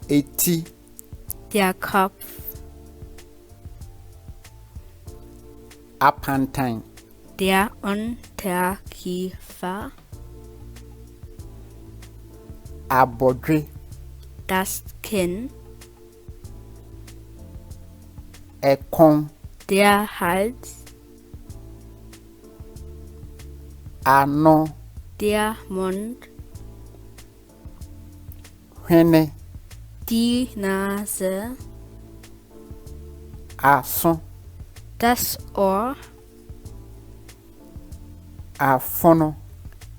Etí, der Kopf, Apantine, der Unterkiefer, Abodwe, das Kinn, Ekon, der Hals, Ano, der Mund, Hwene, die Nase, Aso, das Ohr, Afono,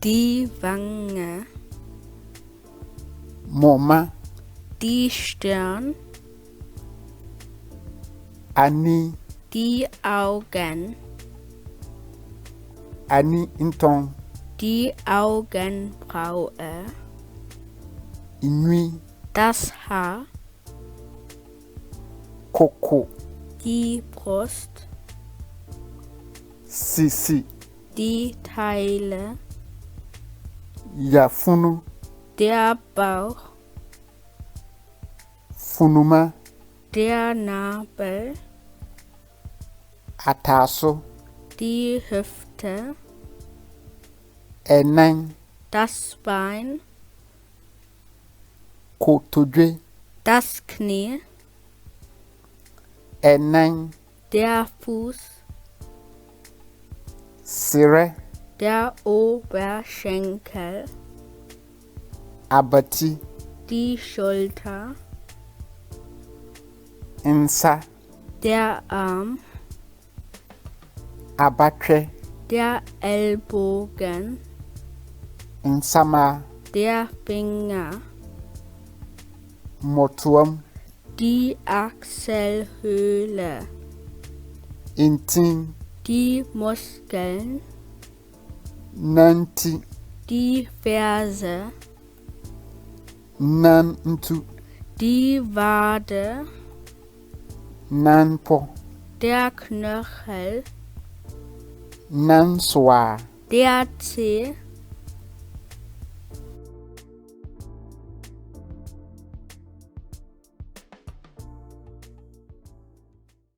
die Wange, Moma, die Stirn, Ani, die Augen, Ani Inton, die Augenbraue, Inui, das Haar, Koko, die Brust, Sisi, die Teile, Yafunu, der Bauch, Funuma, der Nabel, Ataso, die Hüfte, Enan, das Bein, Kotodwe, das Knie, Enan, der Fuß, Sire, der Oberschenkel, Abati, die Schulter, Nsa, der Arm, Abatwe, der Ellbogen, Nsama, der Finger, Motuam, die Achselhöhle, Intin, die Muskeln, Nanti, die Ferse, Nantu, die Wade, Nanpo, der Knöchel, Nanswa, der Zeh,